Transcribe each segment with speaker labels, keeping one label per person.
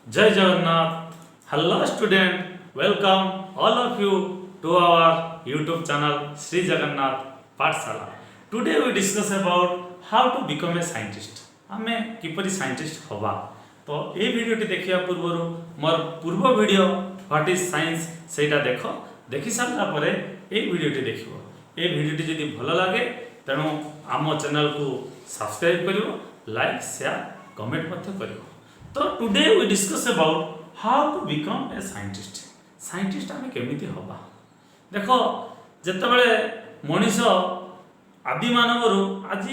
Speaker 1: Jai Jagannath. Hello student, welcome all of you to our YouTube channel Sri Jagannath Pathshala. Today we discuss about how to become a scientist. आमे किपरि scientist हवा तो ये video देखिया पूर्व मोर पूर्व video what is science सेटा देखि सारा परे ये वीडियो देखिबो ये वीडियो जदि भल लागे तेणु आम चैनल को सब्सक्राइब करिवो लाइक शेयर कमेंट मध्य करिवो तो today we discuss about how to become a scientist scientist आमे केमिति हवा देखो जेतेबेले मनीष आदि मानव आज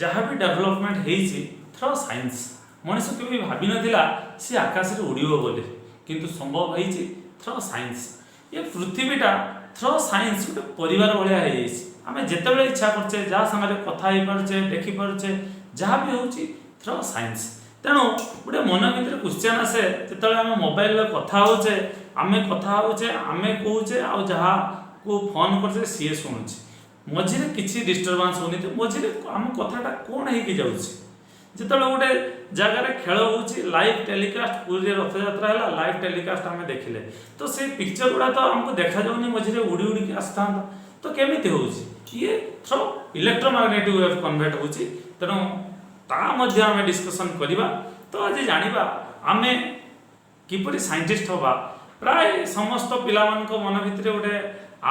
Speaker 1: जहाँ भी डेवलपमेंट होती थ्रो साइंस मनीष के भावी नाला सी आकाश में उड़ो बोली किंतु संभव होती थ्रो साइंस ये पृथ्वीटा थ्रो साइंस गोटे परिवार भाया आम जिते इच्छा करचे जहाँ सागर कथा पारे देखिपे जहाँ भी हो थ्रो साइंस तेणु गोटे मन भर क्वेश्चन आसे जो आम मोबाइल कथा होचे आम कथा होचे आम कहे आ जहाँ को फोन कर सी शुणुचे मझे किसी डिस्टर्बांस होनी तो मझे आम कथाटा कौन हो जाऊँगी जो गोटे जगार खेल हो लाइव टेलीकास्ट पूरी रथयात्रा है लाइव टेलीकास्ट आम देखिले तो से पिक्चर गुड़ा तो आमको देखा जाऊनी मझे उड़ी उड़ी आसता तो केमी हो ये थ्रो इलेक्ट्रोमैग्नेटिक वेव कन्वर्ट हो तेणु आम डिस्कसन करवा तो आज जाना आम किपरि साइंटिस्ट हवा प्राय समस्त पिला मन भितर गोटे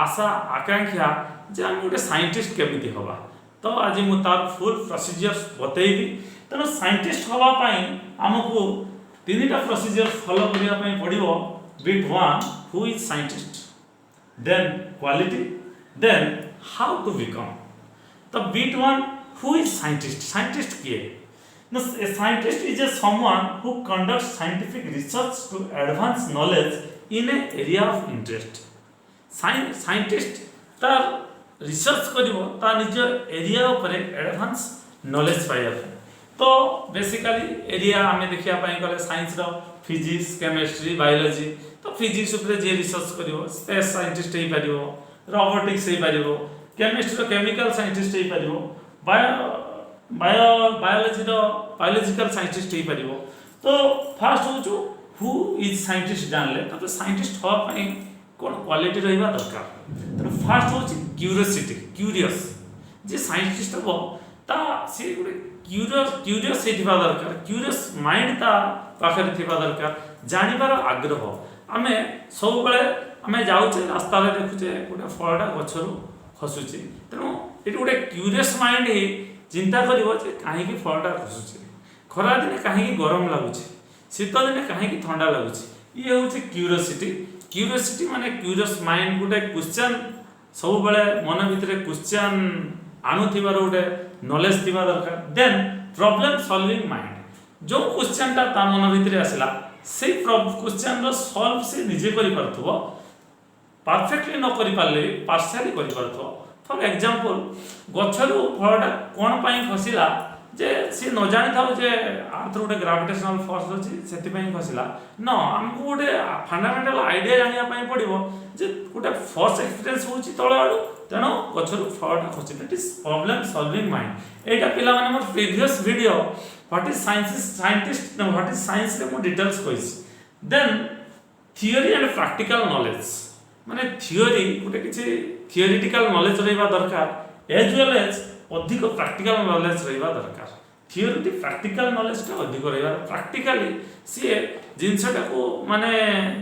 Speaker 1: आशा आकांक्षा जे आम गोटे साइंटिस्ट केमिति हवा तो आज मुझे तार फुल प्रोसीजर्स बतैबी तेणु साइंटिस्ट हवापाई आमको तीनटा प्रोसीजर्स फॉलो करने पड़ो bit one who is scientist then quality then how to become तो bit one who is scientist scientist किए A scientist is a someone who conducts scientific research to advance knowledge in an area of interest. Scientist तार research करिवो ता निज area ऊपर advance knowledge पाइबा तो basically area आमे देखिया पई गले साइंस रो फिजिक्स केमिस्ट्री बायोलॉजी तो फिजिक्स ऊपर जे रिसर्च करिवो स्पेस साइंटिस्ट हे परिवो रोबोटिक्स हे परिवो केमिस्ट्री रो केमिकल साइंटिस्ट हे परिवो बायोलॉजी रो बायोलॉजिकल साइंटिस्ट हे परिवो तो फर्स्ट होचो हु इज साइंटिस्ट जानले तो साइंटिस्ट हो पई कौन क्वालिटी रहिबा दरकार तो फास्ट होची क्यूरियोसिटी क्यूरियस जे साइंटिस्ट हो ता से गुटे क्यूरियस हेथिबा दरकार क्यूरियस माइंड ता पाखरे थिबा दरकार जानिबार आग्रह आमे सब बेले आमे जाउचे रास्ता रे देखुचे गोटे फळडा गछरु खसुची तेनु एटी गोटे क्यूरियस माइंड हे चिंता करिवो जे काहे की फळडा खसुची खरा दिने काहे की गरम लागुची शीत दिने काहे की ठंडा लागुची ये होची क्यूरियोसिटी माने क्यूरियस माइंड गोटे क्वेश्चन सब बेले मन भितर क्वेश्चन आणुथिबार गोटे नॉलेज थिबा दरकार देन प्रॉब्लम सॉल्विंग माइंड जो क्वेश्चन ता मन भितर आसला से क्वेश्चन रो सॉल्व से निजे करि परथबो परफेक्टली न करि पाले पार्शियली करि परथबो फॉर एग्जांपल गछरु फळटा कोन पई खसिला जे सी न जानि थाउ जे अर्थ गोटे ग्रेविटेशनल फोर्स अछि सेति पई खसिला न हमको गोटे फंडामेंटल आईडिया जानिया पई पड़िबो जे गोटे फोर्स एक्सपीरियंस होछि तळ आडू तेनो गछरु फळटा खसि that is problem solving mind एटा पिला माने मोर previous video what is scientist what is science ले मो डिटेल्स कहिस then theory and practical knowledge माने थियरी गोटे किछि थियोरेटिकल नॉलेज रहबा दरकार एज वेल एज अधिक प्रैक्टिकल नॉलेज रहबा दरकार थियोरी प्रैक्टिकल नॉलेज टा अधिक रहबा प्रैक्टिकली सी जिनसटा को माने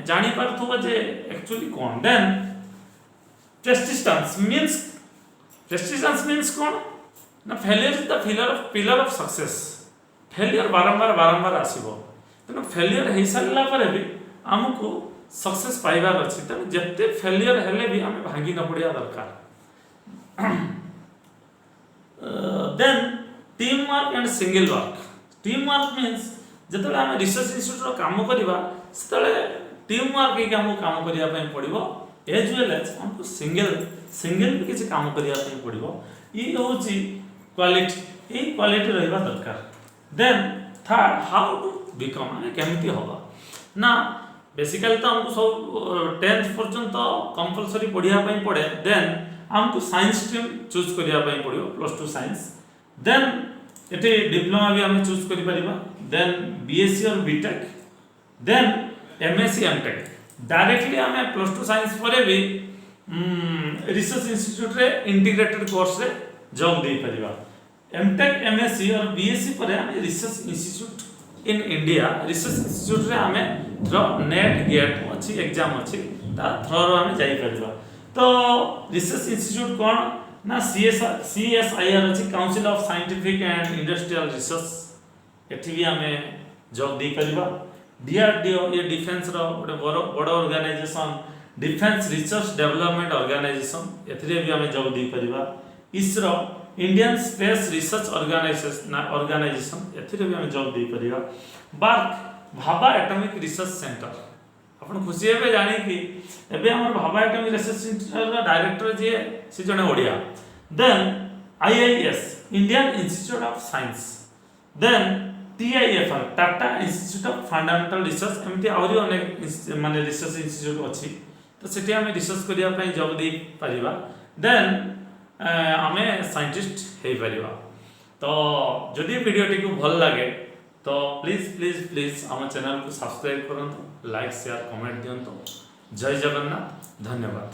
Speaker 1: जानि पारथबो जे एक्चुअली कोन देन persistence means कोन ना failure is the pillar of success failure बारंबार आसीबो तनो फेलियर हे सारला पर भी हमको सक्सेस पाइबार अछि त जत्ते फेलियर हेले भी हमें भांगी न पड़िया दरकार then team work and single work team work means जतले हम रिसर्च इंस्टीट्यूट रो काम करबा सेतले टीम वर्क के काम करिया पय पड़िबो एज वेल एज हमको सिंगल भी किसी काम करिया पय पड़िबो ई होची क्वालिटी ई क्वालिटी रहबा दरकार then third how to become माने केमिति होबा ना बेसिकली तो हमको सब 10th पर्यंत कंपलसरी पढ़िया पय पड़े देन हमको साइंस स्ट्रीम चूज करिया पय पड़ियो +2 साइंस देन एटे डिप्लोमा भी हम चूज करि परिबा देन बीएससी और BTech then MSc MTech directly आम प्लस टू साइंस पर भी रिसर्च इंस्टीट्यूट रे इंटीग्रेटेड कोर्स रे जॉब दे परिबा। एमटेक एमएससी और बीएससी पर आम research institute in India research institute रे आम थ्रो नेट गेट अच्छी एग्जाम अच्छी थ्रो आम जापर। तो रिसर्च इंस्टीट्यूट कौन ना CSIR अच्छी council of scientific and industrial research एठी भी आम जॉब दे परिबा। DRDO ये डिफेंस रो गोटे बड़ organisation defence research development organisation एथिरे भी आम जॉब दे परिबा। ISRO Indian space research organisation एथिरे भी आम जॉब दे परिबा। BARC Bhabha atomic research centre आपण खुशी हेबे जानी कि एबे हमर Bhabha atomic research centre director जे से जने Odia. Then IIS Indian institute of science, then TIFR Tata institute of fundamental research एमती आउरी अनेक माने रिसर्च इंस्टीट्यूट अछि। तो सेठी हमें रिसर्च करिया पई जॉब दे परिबा। देन आमे साइंटिस्ट हे परिबा। तो जदि वीडियोटी को भल लगे तो प्लीज आम चैनल को सब्सक्राइब करंतु, लाइक शेयर कमेंट दियंतु। जय जगन्नाथ, धन्यवाद।